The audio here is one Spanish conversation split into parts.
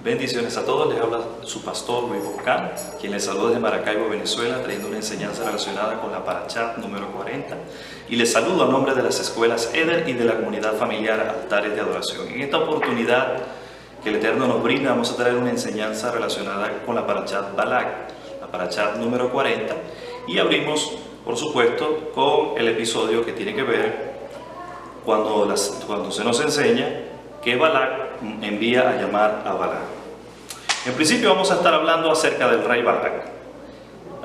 Bendiciones a todos, les habla su pastor Luis Boscán, quien les saluda desde Maracaibo, Venezuela, trayendo una enseñanza relacionada con la Parashá número 40. Y les saludo a nombre de las escuelas Eder y de la comunidad familiar Altares de Adoración. En esta oportunidad que el Eterno nos brinda, vamos a traer una enseñanza relacionada con la Parashá Balak, la Parashá número 40. Y abrimos, por supuesto, con el episodio que tiene que ver cuando se nos enseña que Balak envía a llamar a Balaam. En principio vamos a estar hablando acerca del rey Balak,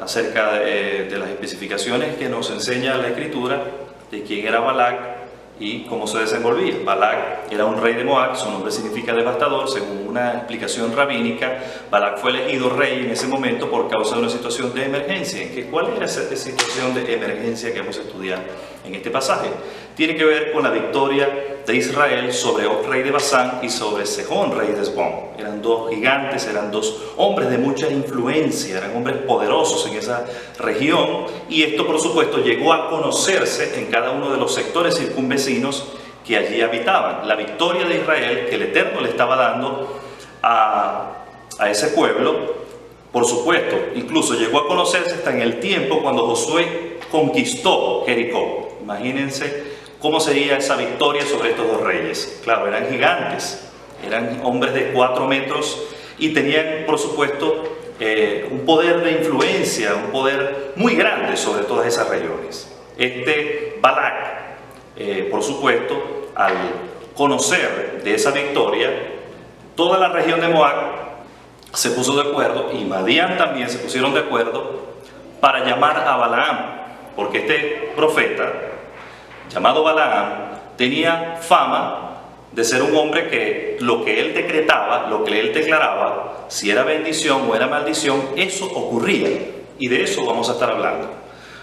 acerca de las especificaciones que nos enseña la Escritura de quién era Balak y cómo se desenvolvía. Balak era un rey de Moab, su nombre significa devastador, según una explicación rabínica. Balak fue elegido rey en ese momento por causa de una situación de emergencia. ¿Cuál era esa situación de emergencia que vamos a estudiar en este pasaje? Tiene que ver con la victoria de Israel sobre Og, rey de Basán, y sobre Sejón, rey de Hesbón. Eran dos gigantes, eran dos hombres de mucha influencia, eran hombres poderosos en esa región, y esto por supuesto llegó a conocerse en cada uno de los sectores circunvecinos que allí habitaban. La victoria de Israel que el Eterno le estaba dando a ese pueblo, por supuesto, incluso llegó a conocerse hasta en el tiempo cuando Josué conquistó Jericó. Imagínense cómo sería esa victoria sobre estos dos reyes. Claro, eran gigantes, eran hombres de 4 metros y tenían, por supuesto, un poder de influencia, un poder muy grande sobre todas esas regiones. Este Balak, por supuesto, al conocer de esa victoria, toda la región de Moab se puso de acuerdo, y Madián también se pusieron de acuerdo para llamar a Balaam, porque este profeta llamado Balaam tenía fama de ser un hombre que lo que él decretaba, lo que él declaraba, si era bendición o era maldición, eso ocurría. Y de eso vamos a estar hablando.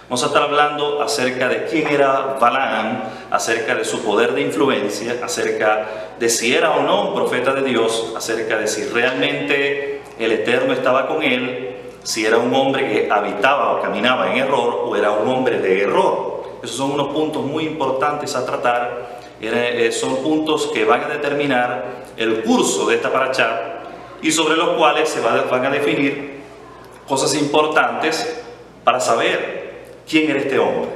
Vamos a estar hablando acerca de quién era Balaam, acerca de su poder de influencia, acerca de si era o no un profeta de Dios, acerca de si realmente el Eterno estaba con él, si era un hombre que habitaba o caminaba en error o era un hombre de error. Esos son unos puntos muy importantes a tratar, son puntos que van a determinar el curso de esta parashá y sobre los cuales se van a definir cosas importantes para saber quién era este hombre.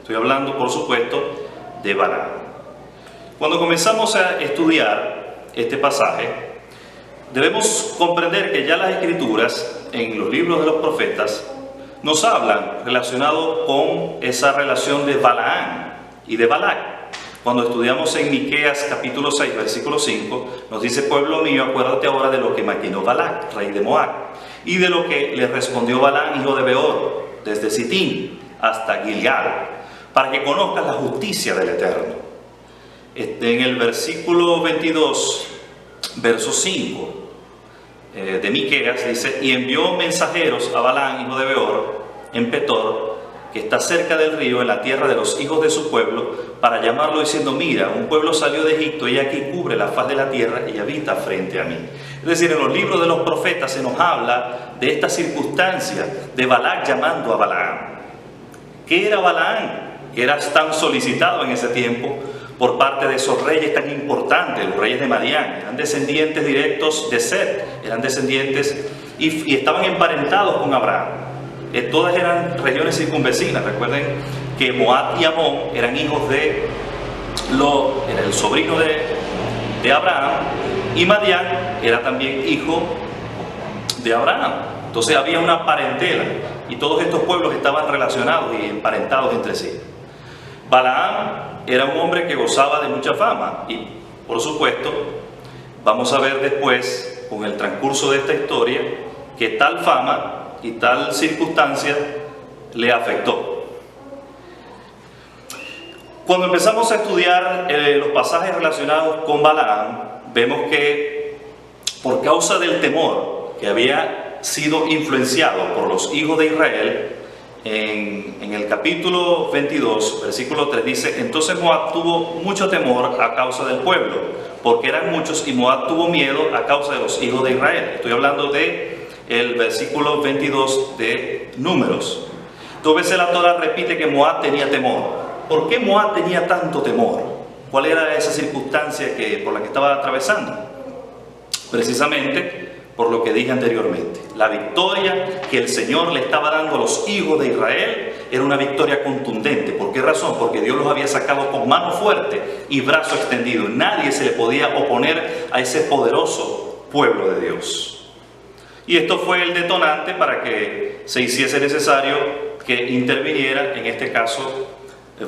Estoy hablando, por supuesto, de Balaam. Cuando comenzamos a estudiar este pasaje, debemos comprender que ya las Escrituras, en los libros de los profetas, nos hablan relacionado con esa relación de Balaam y de Balak. Cuando estudiamos en Miqueas capítulo 6, versículo 5, nos dice: pueblo mío, acuérdate ahora de lo que maquinó Balak, rey de Moab, y de lo que le respondió Balaam, hijo de Beor, desde Sitín hasta Gilgal, para que conozcas la justicia del Eterno. En el versículo 22, verso 5, de Miqueas dice: y envió mensajeros a Balaam, hijo de Beor, en Petor, que está cerca del río, en la tierra de los hijos de su pueblo, para llamarlo diciendo: mira, un pueblo salió de Egipto y aquí cubre la faz de la tierra y habita frente a mí. Es decir, en los libros de los profetas se nos habla de esta circunstancia de Balak llamando a Balaam. ¿Qué era Balaam? Que era tan solicitado en ese tiempo por parte de esos reyes tan importantes, los reyes de Madián. Eran descendientes directos de Set, eran descendientes y estaban emparentados con Abraham. Todas eran regiones circunvecinas. Recuerden que Moab y Amón eran hijos de era el sobrino de Abraham, y Madián era también hijo de Abraham. Entonces había una parentela y todos estos pueblos estaban relacionados y emparentados entre sí. Balaam era un hombre que gozaba de mucha fama y, por supuesto, vamos a ver después, con el transcurso de esta historia, que tal fama y tal circunstancia le afectó. Cuando empezamos a estudiar los pasajes relacionados con Balaam, vemos que por causa del temor que había sido influenciado por los hijos de Israel, en el capítulo 22, versículo 3 dice: entonces Moab tuvo mucho temor a causa del pueblo, porque eran muchos, y Moab tuvo miedo a causa de los hijos de Israel. Estoy hablando de el versículo 22 de Números. 2 veces la Torah repite que Moab tenía temor. ¿Por qué Moab tenía tanto temor? ¿Cuál era esa circunstancia por la que estaba atravesando? Precisamente por lo que dije anteriormente. La victoria que el Señor le estaba dando a los hijos de Israel era una victoria contundente. ¿Por qué razón? Porque Dios los había sacado con mano fuerte y brazo extendido. Nadie se le podía oponer a ese poderoso pueblo de Dios. Y esto fue el detonante para que se hiciese necesario que interviniera, en este caso,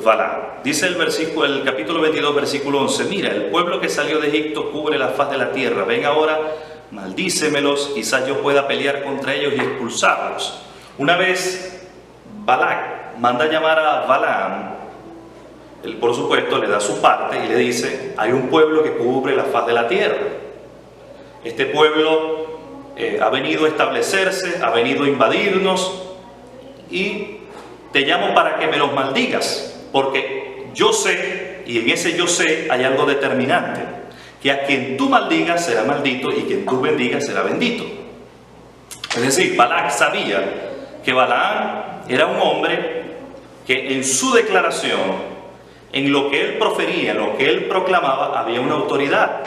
Balaam. Dice el capítulo 22, versículo 11, mira, el pueblo que salió de Egipto cubre la faz de la tierra. Ven ahora, maldícemelos, quizás yo pueda pelear contra ellos y expulsarlos. Una vez Balac manda llamar a Balaam, él por supuesto le da su parte y le dice, hay un pueblo que cubre la faz de la tierra. Este pueblo ha venido a establecerse, ha venido a invadirnos y te llamo para que me los maldigas, porque yo sé, y en ese yo sé hay algo determinante, que a quien tú maldigas será maldito y quien tú bendigas será bendito. Es decir, Balac sabía que Balaam era un hombre que en su declaración, en lo que él profería, en lo que él proclamaba, había una autoridad.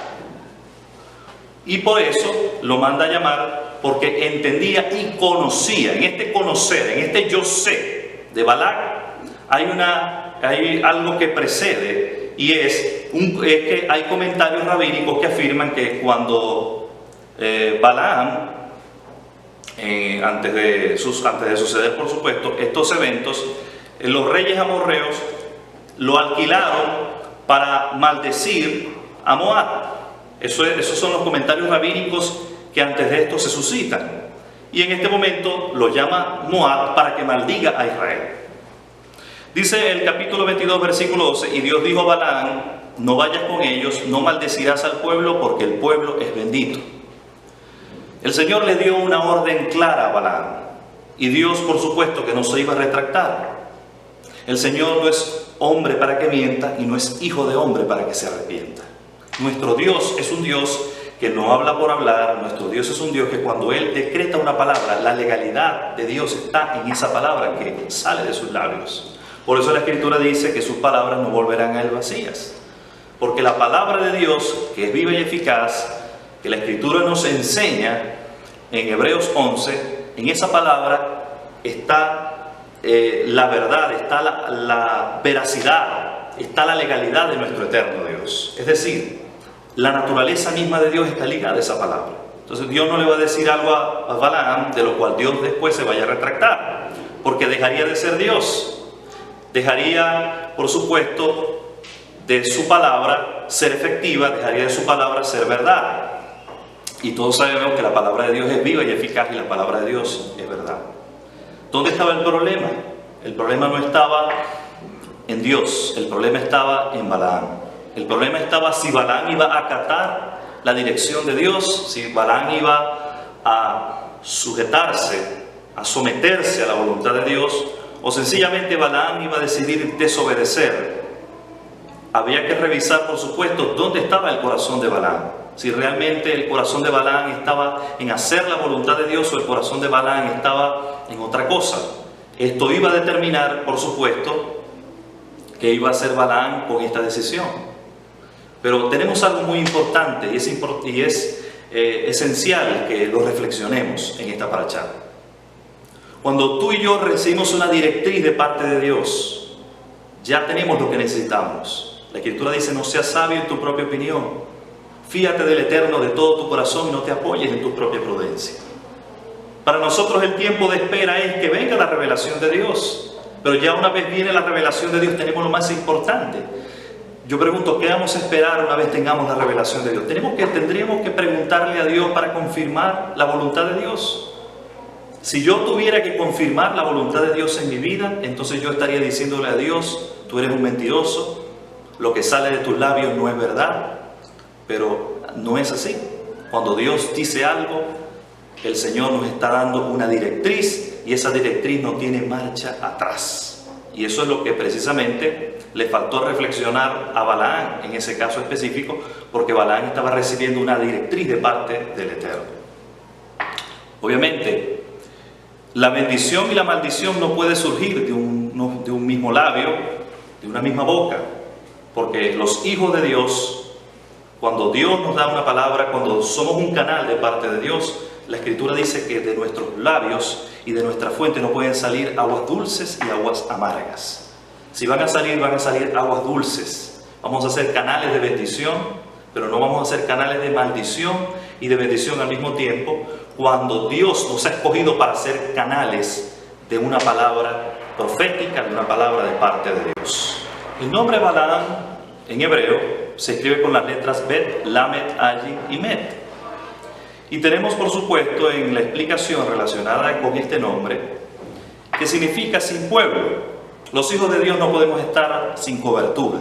Y por eso lo manda a llamar, porque entendía y conocía. En este conocer, en este yo sé de Balac, hay algo que precede, y es que hay comentarios rabínicos que afirman que cuando Balaam, antes de suceder por supuesto estos eventos, los reyes amorreos lo alquilaron para maldecir a Moab. Esos son los comentarios rabínicos que antes de esto se suscitan. Y en este momento lo llama Moab para que maldiga a Israel. Dice el capítulo 22, versículo 12, y Dios dijo a Balaam, no vayas con ellos, no maldecirás al pueblo, porque el pueblo es bendito. El Señor le dio una orden clara a Balaam, y Dios por supuesto que no se iba a retractar. El Señor no es hombre para que mienta, y no es hijo de hombre para que se arrepienta. Nuestro Dios es un Dios que no habla por hablar. Nuestro Dios es un Dios que cuando Él decreta una palabra, la legalidad de Dios está en esa palabra que sale de sus labios. Por eso la Escritura dice que sus palabras no volverán a Él vacías. Porque la palabra de Dios, que es viva y eficaz, que la Escritura nos enseña en Hebreos 11, en esa palabra está la verdad, está la veracidad, está la legalidad de nuestro eterno Dios. Es decir, la naturaleza misma de Dios está ligada a esa palabra. Entonces Dios no le va a decir algo a Balaam de lo cual Dios después se vaya a retractar, porque dejaría de ser Dios. Dejaría, por supuesto, de su palabra ser efectiva, dejaría de su palabra ser verdad. Y todos sabemos que la palabra de Dios es viva y eficaz, y la palabra de Dios es verdad. ¿Dónde estaba el problema? El problema no estaba en Dios, el problema estaba en Balaam. El problema estaba si Balaam iba a acatar la dirección de Dios, si Balaam iba a sujetarse, a someterse a la voluntad de Dios, o sencillamente Balaam iba a decidir desobedecer. Había que revisar, por supuesto, dónde estaba el corazón de Balaam. Si realmente el corazón de Balaam estaba en hacer la voluntad de Dios, o el corazón de Balaam estaba en otra cosa. Esto iba a determinar, por supuesto, qué iba a hacer Balaam con esta decisión. Pero tenemos algo muy importante, y es esencial que lo reflexionemos en esta paracha. Cuando tú y yo recibimos una directriz de parte de Dios, ya tenemos lo que necesitamos. La Escritura dice, no seas sabio en tu propia opinión. Fíate del Eterno de todo tu corazón y no te apoyes en tu propia prudencia. Para nosotros el tiempo de espera es que venga la revelación de Dios. Pero ya una vez viene la revelación de Dios, tenemos lo más importante. Yo pregunto, ¿qué vamos a esperar una vez tengamos la revelación de Dios? Tendríamos que preguntarle a Dios para confirmar la voluntad de Dios. Si yo tuviera que confirmar la voluntad de Dios en mi vida, entonces yo estaría diciéndole a Dios, tú eres un mentiroso, lo que sale de tus labios no es verdad. Pero no es así. Cuando Dios dice algo, el Señor nos está dando una directriz, y esa directriz no tiene marcha atrás. Y eso es lo que precisamente le faltó reflexionar a Balaam en ese caso específico, porque Balaam estaba recibiendo una directriz de parte del Eterno. Obviamente, la bendición y la maldición no puede surgir de un mismo labio, de una misma boca, porque los hijos de Dios, Cuando Dios nos da una palabra, cuando somos un canal de parte de Dios, la Escritura dice que de nuestros labios y de nuestra fuente no pueden salir aguas dulces y aguas amargas. Si van a salir aguas dulces. Vamos a ser canales de bendición, pero no vamos a ser canales de maldición y de bendición al mismo tiempo, cuando Dios nos ha escogido para ser canales de una palabra profética, de una palabra de parte de Dios. El nombre Balaam en hebreo se escribe con las letras Bet, Lamet, Ayin y Met. Y tenemos, por supuesto, en la explicación relacionada con este nombre, que significa sin pueblo. Los hijos de Dios no podemos estar sin cobertura.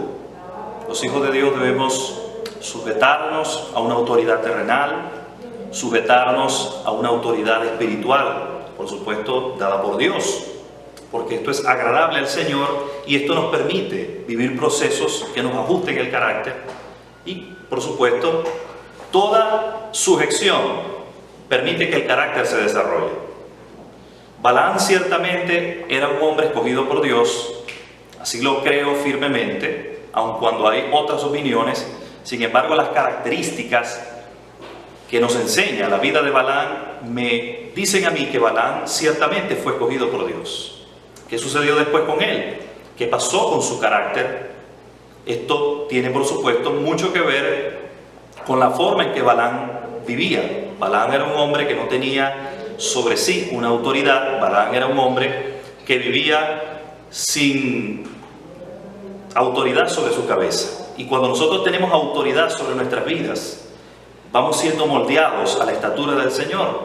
Los hijos de Dios debemos sujetarnos a una autoridad terrenal, sujetarnos a una autoridad espiritual, por supuesto, dada por Dios, porque esto es agradable al Señor y esto nos permite vivir procesos que nos ajusten el carácter y, por supuesto, toda sujeción permite que el carácter se desarrolle. Balaam ciertamente era un hombre escogido por Dios, así lo creo firmemente, aun cuando hay otras opiniones. Sin embargo, las características que nos enseña la vida de Balaam me dicen a mí que Balaam ciertamente fue escogido por Dios. ¿Qué sucedió después con él? ¿Qué pasó con su carácter? Esto tiene, por supuesto, mucho que ver con la forma en que Balaam vivía. Balaam era un hombre que no tenía sobre sí una autoridad. Balaam era un hombre que vivía sin autoridad sobre su cabeza. Y cuando nosotros tenemos autoridad sobre nuestras vidas, vamos siendo moldeados a la estatura del Señor,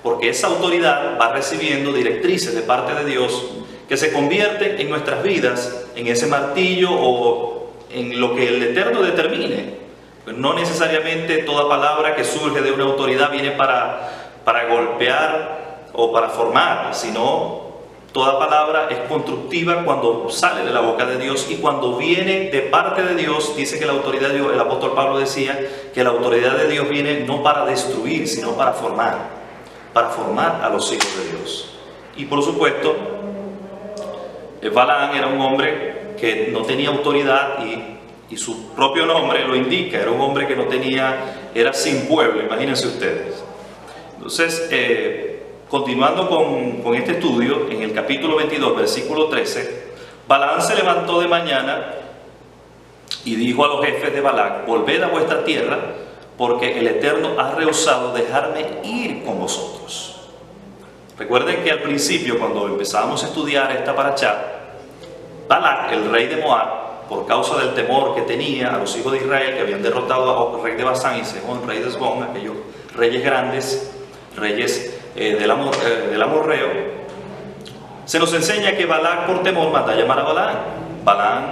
porque esa autoridad va recibiendo directrices de parte de Dios que se convierten en nuestras vidas en ese martillo o en lo que el Eterno determine. Pues no necesariamente toda palabra que surge de una autoridad viene para golpear o para formar, sino toda palabra es constructiva cuando sale de la boca de Dios y cuando viene de parte de Dios. Dice que la autoridad de Dios, el apóstol Pablo decía que la autoridad de Dios viene no para destruir, sino para formar a los hijos de Dios. Y por supuesto, Balaam era un hombre que no tenía autoridad y su propio nombre lo indica. Era un hombre que no tenía, era sin pueblo, imagínense ustedes. Entonces, continuando con este estudio, en el capítulo 22, versículo 13, Balaam se levantó de mañana y dijo a los jefes de Balac: volved a vuestra tierra, porque el Eterno ha rehusado dejarme ir con vosotros. Recuerden que al principio, cuando empezábamos a estudiar esta parashá, Balac, el rey de Moab, por causa del temor que tenía a los hijos de Israel, que habían derrotado al rey de Basán y Sejón, rey de Esbón, aquellos reyes grandes, reyes del amorreo, se nos enseña que Balac por temor manda a llamar a Balaam. Balaam,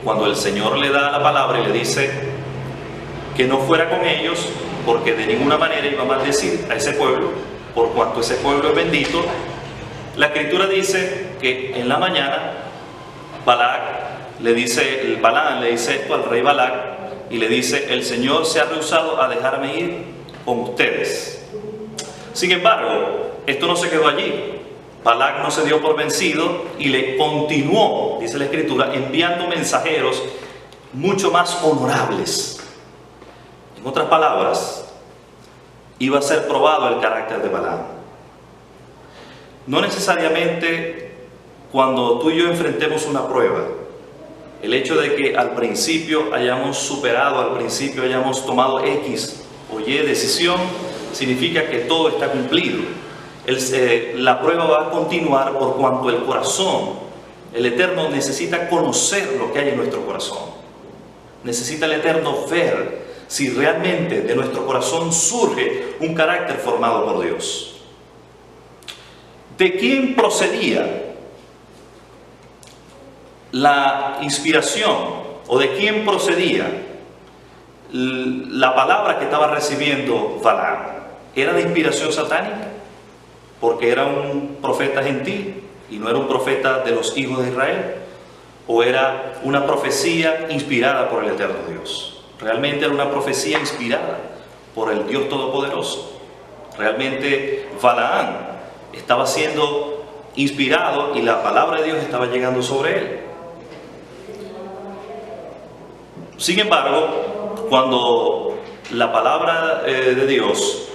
cuando el Señor le da la palabra y le dice que no fuera con ellos, porque de ninguna manera iba a maldecir a ese pueblo, por cuanto ese pueblo es bendito, la Escritura dice que en la mañana Balaam le dice esto al rey Balac y le dice: el Señor se ha rehusado a dejarme ir con ustedes. Sin embargo, esto no se quedó allí. Balac no se dio por vencido y le continuó, dice la Escritura, enviando mensajeros mucho más honorables. En otras palabras, iba a ser probado el carácter de Balaam. No necesariamente cuando tú y yo enfrentemos una prueba, el hecho de que al principio hayamos superado, al principio hayamos tomado X o Y decisión, significa que todo está cumplido. La prueba va a continuar por cuanto el corazón, el Eterno necesita conocer lo que hay en nuestro corazón. Necesita el Eterno ver si realmente de nuestro corazón surge un carácter formado por Dios. ¿De quién procedía la inspiración o de quién procedía la palabra que estaba recibiendo Balaam? ¿Era de inspiración satánica? Porque era un profeta gentil y no era un profeta de los hijos de Israel. ¿O era una profecía inspirada por el Eterno Dios? Realmente era una profecía inspirada por el Dios Todopoderoso. Realmente Balaam estaba siendo inspirado y la palabra de Dios estaba llegando sobre él. Sin embargo, cuando la palabra de Dios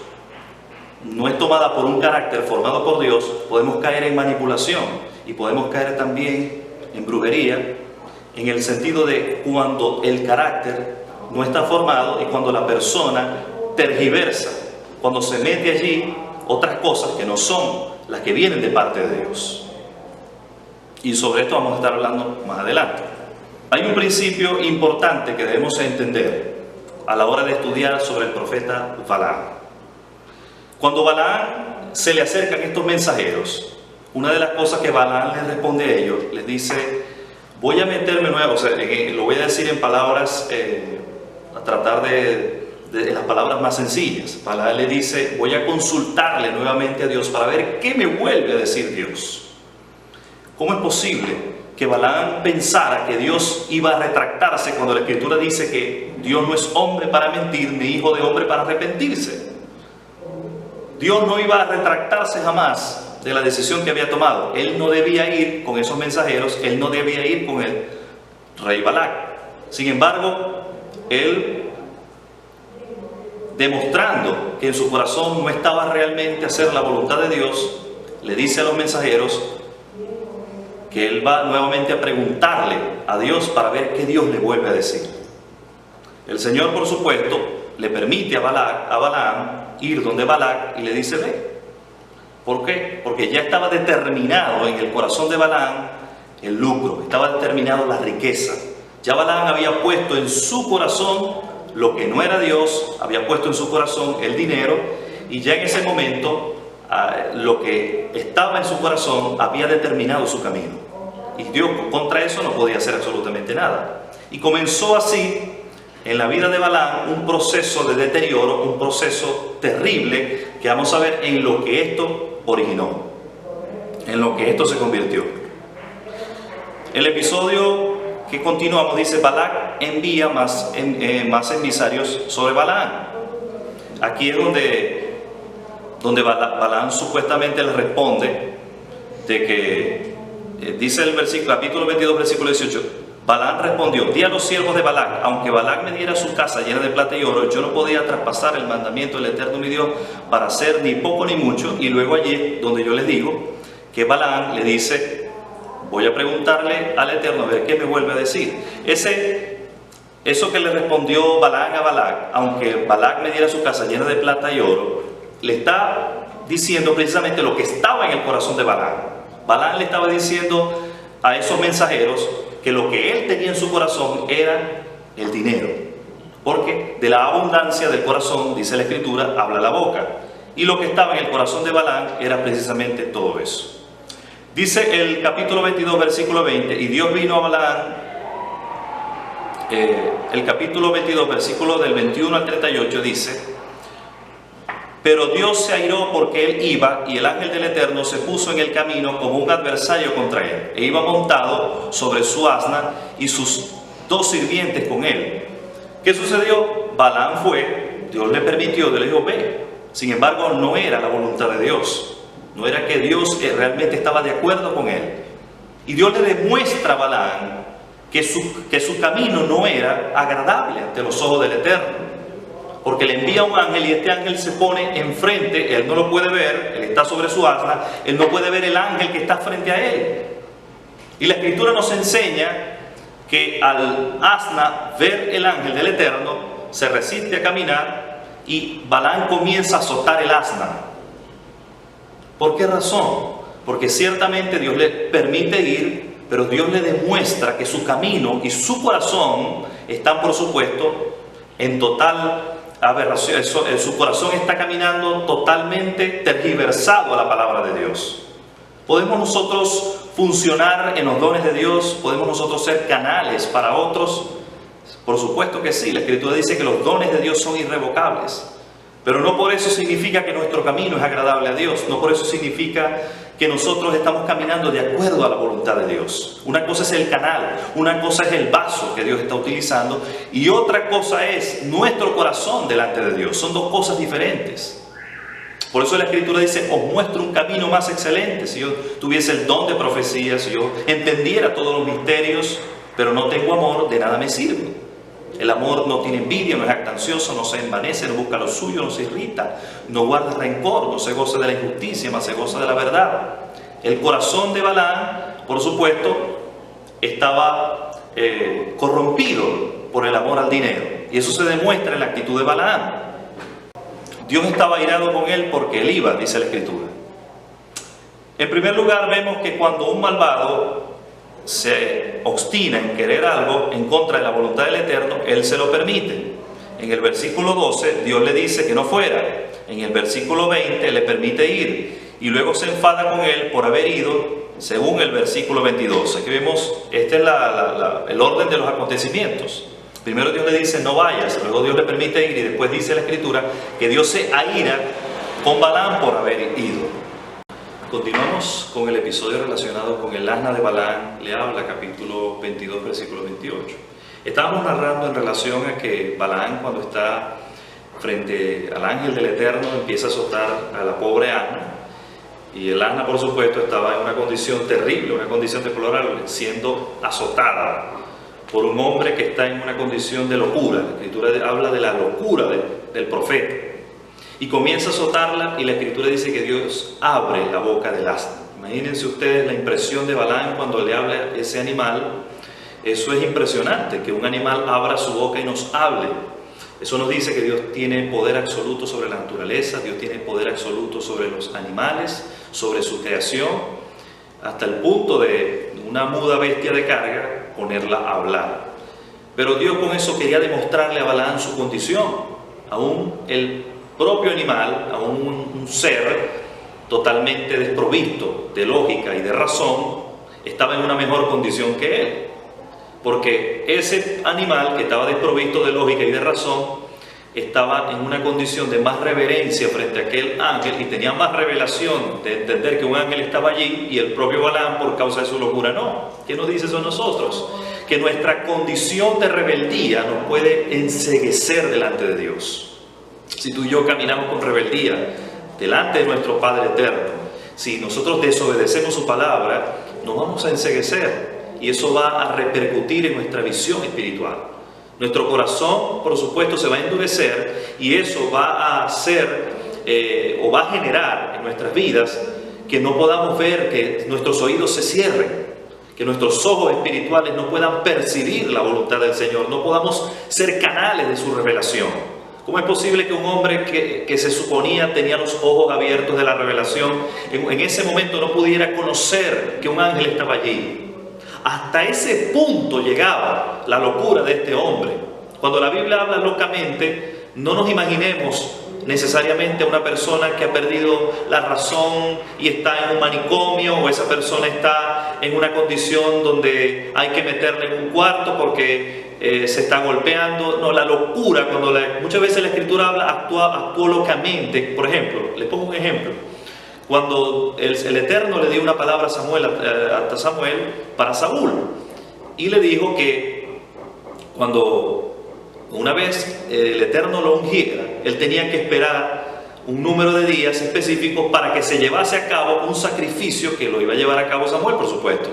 no es tomada por un carácter formado por Dios, podemos caer en manipulación y podemos caer también en brujería, en el sentido de cuando el carácter no está formado y cuando la persona tergiversa, cuando se mete allí otras cosas que no son las que vienen de parte de Dios. Y sobre esto vamos a estar hablando más adelante. Hay un principio importante que debemos entender a la hora de estudiar sobre el profeta Balaam. Cuando Balaam se le acercan estos mensajeros, una de las cosas que Balaam les responde a ellos, les dice: voy a meterme nuevo, o sea, lo voy a decir en palabras, a tratar de las palabras más sencillas. Balaam le dice: voy a consultarle nuevamente a Dios para ver qué me vuelve a decir Dios. ¿Cómo es posible que Balaam pensara que Dios iba a retractarse cuando la Escritura dice que Dios no es hombre para mentir, ni hijo de hombre para arrepentirse? Dios no iba a retractarse jamás de la decisión que había tomado. Él no debía ir con esos mensajeros, él no debía ir con el rey Balac. Sin embargo, él, demostrando que en su corazón no estaba realmente a hacer la voluntad de Dios, le dice a los mensajeros que él va nuevamente a preguntarle a Dios para ver qué Dios le vuelve a decir. El Señor, por supuesto, le permite a Balaam ir donde Balac y le dice: ve. ¿Por qué? Porque ya estaba determinado en el corazón de Balaam el lucro, estaba determinado la riqueza. Ya Balaam había puesto en su corazón lo que no era Dios, había puesto en su corazón el dinero, y ya en ese momento lo que estaba en su corazón había determinado su camino. Y Dios contra eso no podía hacer absolutamente nada. Y comenzó así en la vida de Balaam un proceso de deterioro, un proceso terrible que vamos a ver en lo que esto originó, en lo que esto se convirtió. El episodio que continuamos dice: Balac envía más emisarios sobre Balaam. Aquí es donde Balaam supuestamente le responde de que, dice el capítulo 22, versículo 18, Balaam respondió: di a los siervos de Balac, aunque Balac me diera su casa llena de plata y oro, yo no podía traspasar el mandamiento del Eterno mi Dios para hacer ni poco ni mucho. Y luego allí donde yo les digo que Balaam le dice: voy a preguntarle al Eterno a ver qué me vuelve a decir. Eso que le respondió Balaam a Balac, aunque Balac me diera su casa llena de plata y oro, le está diciendo precisamente lo que estaba en el corazón de Balaam. Balaam le estaba diciendo a esos mensajeros que lo que él tenía en su corazón era el dinero, porque de la abundancia del corazón, dice la Escritura, habla la boca, y lo que estaba en el corazón de Balaam era precisamente todo eso. Dice el capítulo 22, versículo 20, y Dios vino a Balaam, el capítulo 22, versículo del 21 al 38 dice: pero Dios se airó porque él iba, y el ángel del Eterno se puso en el camino como un adversario contra él, e iba montado sobre su asna y sus dos sirvientes con él. ¿Qué sucedió? Balaam fue, Dios le permitió, Dios le dijo: ve. Sin embargo, no era la voluntad de Dios, no era que Dios realmente estaba de acuerdo con él. Y Dios le demuestra a Balaam que su camino no era agradable ante los ojos del Eterno, porque le envía un ángel y este ángel se pone enfrente, él no lo puede ver, él está sobre su asna, él no puede ver el ángel que está frente a él. Y la Escritura nos enseña que al asna ver el ángel del Eterno, se resiste a caminar y Balaam comienza a azotar el asna. ¿Por qué razón? Porque ciertamente Dios le permite ir, pero Dios le demuestra que su camino y su corazón están, por supuesto, en total aberración. Su corazón está caminando totalmente tergiversado a la palabra de Dios. ¿Podemos nosotros funcionar en los dones de Dios? ¿Podemos nosotros ser canales para otros? Por supuesto que sí. La Escritura dice que los dones de Dios son irrevocables, pero no por eso significa que nuestro camino es agradable a Dios. No por eso significa que nosotros estamos caminando de acuerdo a la voluntad de Dios. Una cosa es el canal, una cosa es el vaso que Dios está utilizando, y otra cosa es nuestro corazón delante de Dios. Son dos cosas diferentes. Por eso la Escritura dice: os muestro un camino más excelente. Si yo tuviese el don de profecía, si yo entendiera todos los misterios, pero no tengo amor, de nada me sirve. El amor no tiene envidia, no es jactancioso, no se envanece, no busca lo suyo, no se irrita, no guarda rencor, no se goza de la injusticia, mas se goza de la verdad. El corazón de Balaam, por supuesto, estaba corrompido por el amor al dinero. Y eso se demuestra en la actitud de Balaam. Dios estaba airado con él porque él iba, dice la Escritura. En primer lugar, vemos que cuando un malvado se obstina en querer algo en contra de la voluntad del Eterno, Él se lo permite. En el versículo 12, Dios le dice que no fuera. En el versículo 20, le permite ir. Y luego se enfada con él por haber ido, según el versículo 22. Aquí vemos, este es el orden de los acontecimientos. Primero Dios le dice, no vayas. Luego Dios le permite ir. Y después dice la Escritura que Dios se aira con Balaam por haber ido. Continuamos con el episodio relacionado con el asna de Balaam. Le habla, capítulo 22, versículo 28. Estábamos narrando en relación a que Balaam, cuando está frente al ángel del Eterno, empieza a azotar a la pobre asna. Y el asna, por supuesto, estaba en una condición terrible, una condición deplorable, siendo azotada por un hombre que está en una condición de locura. La Escritura habla de la locura del profeta. Y comienza a azotarla, y la Escritura dice que Dios abre la boca del asna. Imagínense ustedes la impresión de Balaam cuando le habla a ese animal. Eso es impresionante, que un animal abra su boca y nos hable. Eso nos dice que Dios tiene poder absoluto sobre la naturaleza, Dios tiene poder absoluto sobre los animales, sobre su creación, hasta el punto de una muda bestia de carga, ponerla a hablar. Pero Dios con eso quería demostrarle a Balaam su condición. Aún el propio animal, a un ser totalmente desprovisto de lógica y de razón, estaba en una mejor condición que él, porque ese animal que estaba desprovisto de lógica y de razón estaba en una condición de más reverencia frente a aquel ángel y tenía más revelación de entender que un ángel estaba allí, y el propio Balaam, por causa de su locura, no. ¿Qué nos dice eso a nosotros? Que nuestra condición de rebeldía nos puede enceguecer delante de Dios. Si tú y yo caminamos con rebeldía delante de nuestro Padre Eterno, si nosotros desobedecemos su palabra, nos vamos a enceguecer, y eso va a repercutir en nuestra visión espiritual. Nuestro corazón, por supuesto, se va a endurecer, y eso va a hacer o va a generar en nuestras vidas que no podamos ver, que nuestros oídos se cierren, que nuestros ojos espirituales no puedan percibir la voluntad del Señor, no podamos ser canales de su revelación. ¿Cómo es posible que un hombre que se suponía tenía los ojos abiertos de la revelación, en ese momento no pudiera conocer que un ángel estaba allí? Hasta ese punto llegaba la locura de este hombre. Cuando la Biblia habla locamente, no nos imaginemos necesariamente a una persona que ha perdido la razón y está en un manicomio, o esa persona está en una condición donde hay que meterle en un cuarto porque se está golpeando. No, la locura, muchas veces la Escritura habla, actuó locamente. Por ejemplo, les pongo un ejemplo. Cuando el Eterno le dio una palabra a Samuel para Saúl, y le dijo que cuando una vez el Eterno lo ungiera, él tenía que esperar un número de días específicos para que se llevase a cabo un sacrificio que lo iba a llevar a cabo Samuel, por supuesto.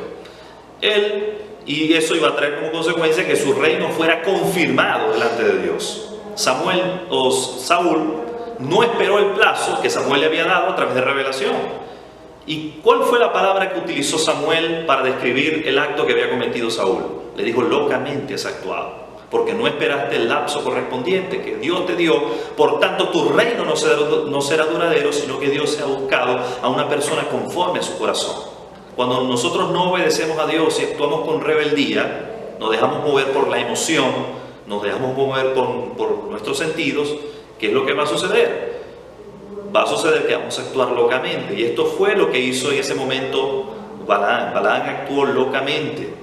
Y eso iba a traer como consecuencia que su reino fuera confirmado delante de Dios. Saúl no esperó el plazo que Samuel le había dado a través de revelación. ¿Y cuál fue la palabra que utilizó Samuel para describir el acto que había cometido Saúl? Le dijo: locamente has actuado, porque no esperaste el lapso correspondiente que Dios te dio. Por tanto, tu reino no será duradero, sino que Dios se ha buscado a una persona conforme a su corazón. Cuando nosotros no obedecemos a Dios y actuamos con rebeldía, nos dejamos mover por la emoción, nos dejamos mover por nuestros sentidos, ¿qué es lo que va a suceder? Va a suceder que vamos a actuar locamente. Y esto fue lo que hizo en ese momento Balaam. Balaam actuó locamente.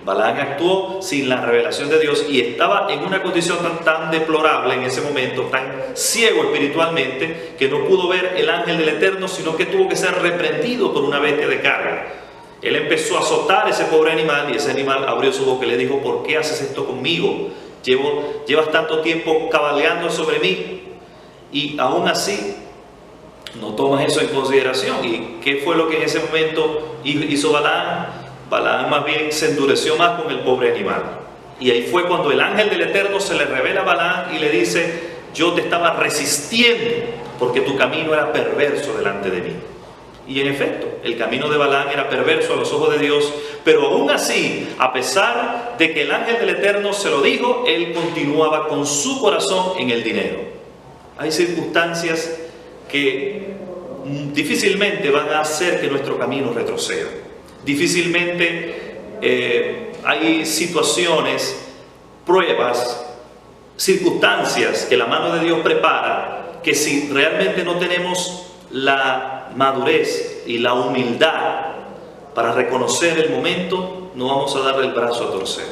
Balaam actuó sin la revelación de Dios, y estaba en una condición tan deplorable en ese momento, tan ciego espiritualmente, que no pudo ver el ángel del Eterno, sino que tuvo que ser reprendido por una bestia de carga. Él empezó a azotar a ese pobre animal, y ese animal abrió su boca y le dijo: ¿por qué haces esto conmigo? Llevas tanto tiempo cabalgando sobre mí, y aún así no tomas eso en consideración. ¿Y qué fue lo que en ese momento hizo Balaam? Balaam más bien se endureció más con el pobre animal. Y ahí fue cuando el ángel del Eterno se le revela a Balaam y le dice: yo te estaba resistiendo porque tu camino era perverso delante de mí. Y en efecto, el camino de Balaam era perverso a los ojos de Dios, pero aún así, a pesar de que el ángel del Eterno se lo dijo, él continuaba con su corazón en el dinero. Hay circunstancias que difícilmente van a hacer que nuestro camino retroceda. Difícilmente hay situaciones, pruebas, circunstancias que la mano de Dios prepara, que si realmente no tenemos la madurez y la humildad para reconocer el momento, no vamos a darle el brazo a torcer.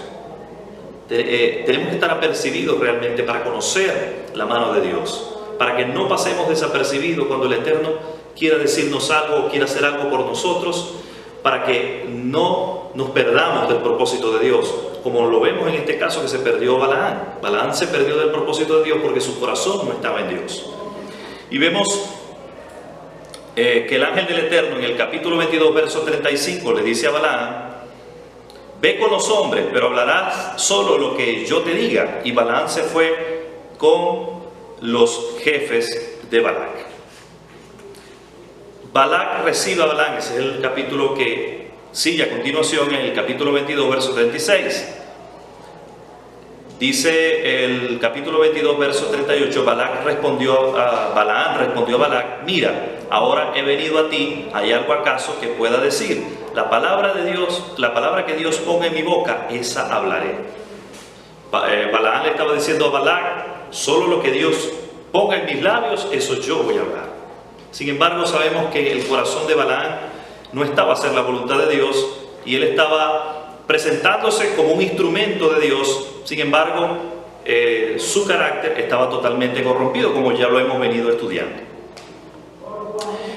Tenemos que estar apercibidos realmente para conocer la mano de Dios, para que no pasemos desapercibidos cuando el Eterno quiera decirnos algo o quiera hacer algo por nosotros, para que no nos perdamos del propósito de Dios, como lo vemos en este caso que se perdió Balaam. Balaam se perdió del propósito de Dios porque su corazón no estaba en Dios. Y vemos que el ángel del Eterno en el capítulo 22, verso 35 le dice a Balaam: ve con los hombres, pero hablarás solo lo que yo te diga. Y Balaam se fue con los jefes de Balac. Balac recibe a Balaam, ese es el capítulo que sigue a continuación, en el capítulo 22, verso 36. Dice el capítulo 22, verso 38, Balaam respondió a Balac: mira, ahora he venido a ti, ¿hay algo acaso que pueda decir? La palabra de Dios, la palabra que Dios ponga en mi boca, esa hablaré. Balaam le estaba diciendo a Balac: solo lo que Dios ponga en mis labios, eso yo voy a hablar. Sin embargo, sabemos que el corazón de Balaam no estaba a hacer la voluntad de Dios, y él estaba presentándose como un instrumento de Dios. Sin embargo, su carácter estaba totalmente corrompido, como ya lo hemos venido estudiando.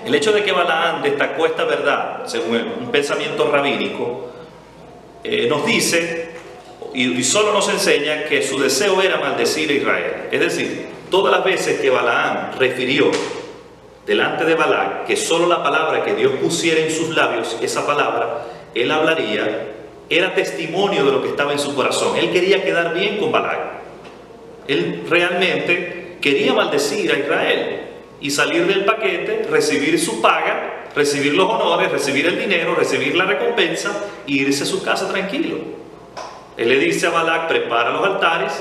El hecho de que Balaam destacó esta verdad, según un pensamiento rabínico, nos dice, y solo nos enseña, que su deseo era maldecir a Israel. Es decir, todas las veces que Balaam refirió delante de Balac que solo la palabra que Dios pusiera en sus labios, esa palabra, él hablaría, era testimonio de lo que estaba en su corazón. Él quería quedar bien con Balac. Él realmente quería maldecir a Israel y salir del paquete, recibir su paga, recibir los honores, recibir el dinero, recibir la recompensa e irse a su casa tranquilo. Él le dice a Balac: prepara los altares,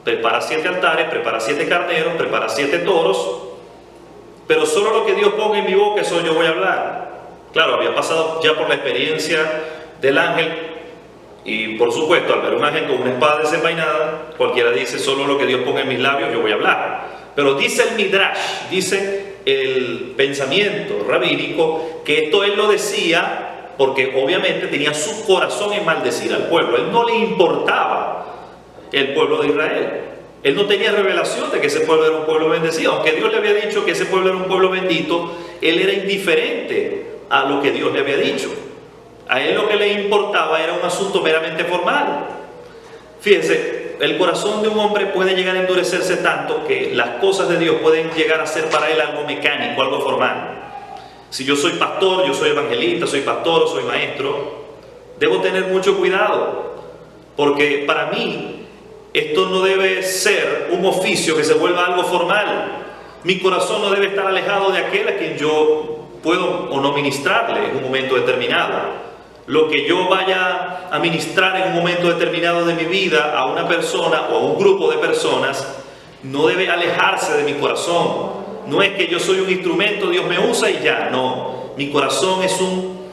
prepara 7 altares, prepara 7 carneros, prepara 7 toros, pero solo lo que Dios ponga en mi boca, eso yo voy a hablar. Claro, había pasado ya por la experiencia del ángel, y por supuesto, al ver un ángel con una espada desenvainada, cualquiera dice: solo lo que Dios ponga en mis labios, yo voy a hablar. Pero dice el Midrash, dice el pensamiento rabínico, que esto él lo decía porque obviamente tenía su corazón en maldecir al pueblo. Él no le importaba el pueblo de Israel. Él no tenía revelación de que ese pueblo era un pueblo bendecido. Aunque Dios le había dicho que ese pueblo era un pueblo bendito, él era indiferente a lo que Dios le había dicho. A él lo que le importaba era un asunto meramente formal. Fíjense, el corazón de un hombre puede llegar a endurecerse tanto que las cosas de Dios pueden llegar a ser para él algo mecánico, algo formal. Si yo soy pastor, yo soy evangelista, soy pastor, soy maestro, debo tener mucho cuidado, porque para mí esto no debe ser un oficio que se vuelva algo formal. Mi corazón no debe estar alejado de aquel a quien yo puedo o no ministrarle en un momento determinado. Lo que yo vaya a ministrar en un momento determinado de mi vida a una persona o a un grupo de personas no debe alejarse de mi corazón. No es que yo soy un instrumento, Dios me usa y ya, no. Mi corazón es un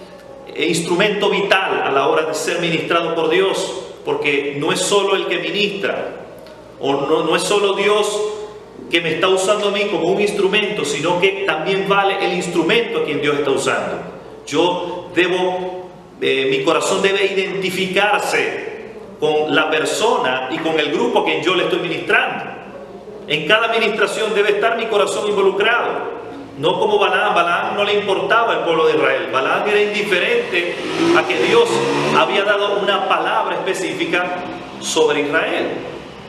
instrumento vital a la hora de ser ministrado por Dios, porque no es solo el que ministra, o no es solo Dios que me está usando a mí como un instrumento, sino que también vale el instrumento a quien Dios está usando. Yo debo, mi corazón debe identificarse con la persona y con el grupo a quien yo le estoy ministrando. En cada administración debe estar mi corazón involucrado. No como Balaam. Balaam no le importaba el pueblo de Israel. Balaam era indiferente a que Dios había dado una palabra específica sobre Israel.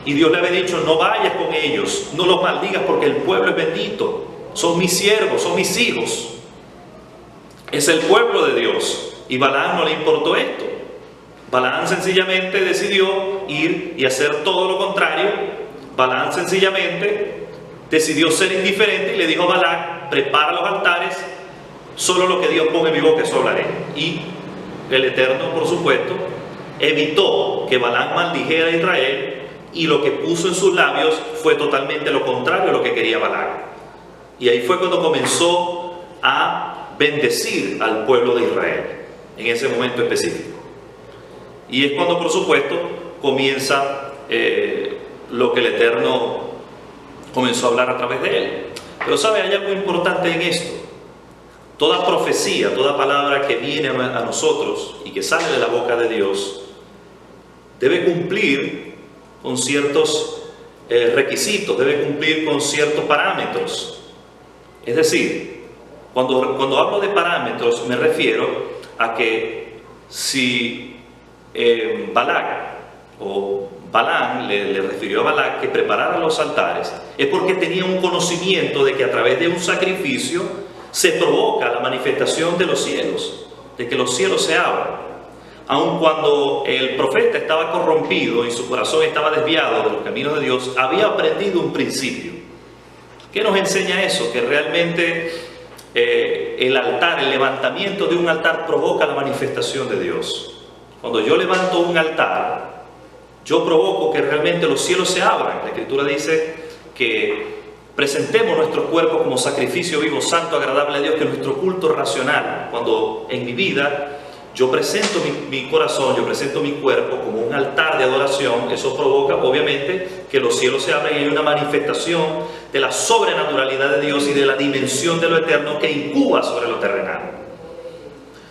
Y Dios le había dicho: no vayas con ellos, no los maldigas porque el pueblo es bendito. Son mis siervos, son mis hijos. Es el pueblo de Dios. Y Balaam no le importó esto. Balaam sencillamente decidió ir y hacer todo lo contrario. Balaam sencillamente decidió ser indiferente y le dijo a Balac: prepara los altares, solo lo que Dios ponga en mi boca, eso hablaré. Y el Eterno, por supuesto, evitó que Balaam maldijera a Israel, y lo que puso en sus labios fue totalmente lo contrario a lo que quería Balac. Y ahí fue cuando comenzó a bendecir al pueblo de Israel, en ese momento específico. Y es cuando, por supuesto, comienza lo que el Eterno comenzó a hablar a través de él. Pero ¿sabe? Hay algo importante en esto. Toda profecía, toda palabra que viene a nosotros y que sale de la boca de Dios, debe cumplir con ciertos requisitos, debe cumplir con ciertos parámetros. Es decir, cuando hablo de parámetros, me refiero a que si Balac o Balaam le refirió a Balac que preparara los altares, es porque tenía un conocimiento de que a través de un sacrificio se provoca la manifestación de los cielos, de que los cielos se abran. Aun cuando el profeta estaba corrompido y su corazón estaba desviado de los caminos de Dios, había aprendido un principio. ¿Qué nos enseña eso? Que realmente el altar, el levantamiento de un altar provoca la manifestación de Dios. Cuando yo levanto un altar, yo provoco que realmente los cielos se abran. La Escritura dice que presentemos nuestro cuerpo como sacrificio vivo, santo, agradable a Dios, que es nuestro culto racional. Cuando en mi vida yo presento mi corazón, yo presento mi cuerpo como un altar de adoración, eso provoca obviamente que los cielos se abren y hay una manifestación de la sobrenaturalidad de Dios y de la dimensión de lo eterno que incuba sobre lo terrenal.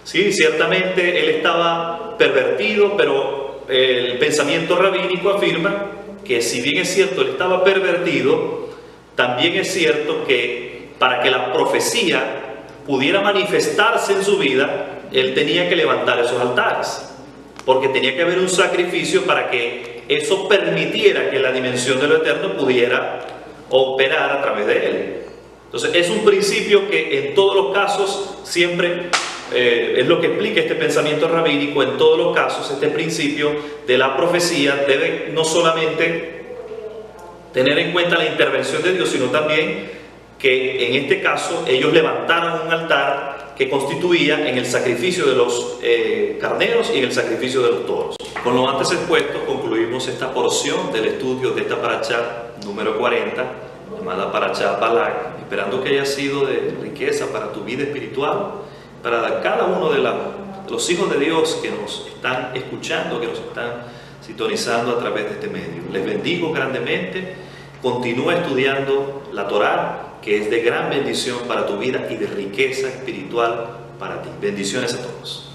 Sí, ciertamente él estaba pervertido, pero el pensamiento rabínico afirma que si bien es cierto él estaba pervertido, también es cierto que para que la profecía pudiera manifestarse en su vida, él tenía que levantar esos altares, porque tenía que haber un sacrificio para que eso permitiera que la dimensión de lo eterno pudiera operar a través de él. Entonces es un principio que en todos los casos siempre es lo que explica este pensamiento rabínico. En todos los casos este principio de la profecía debe no solamente tener en cuenta la intervención de Dios, sino también que en este caso ellos levantaron un altar que constituía en el sacrificio de los carneros y en el sacrificio de los toros. Con lo antes expuesto concluimos esta porción del estudio de esta parashá número 40, llamada parashá Balak, esperando que haya sido de riqueza para tu vida espiritual, para cada uno de los hijos de Dios que nos están escuchando, que nos están sintonizando a través de este medio. Les bendigo grandemente. Continúa estudiando la Torá, que es de gran bendición para tu vida y de riqueza espiritual para ti. Bendiciones a todos.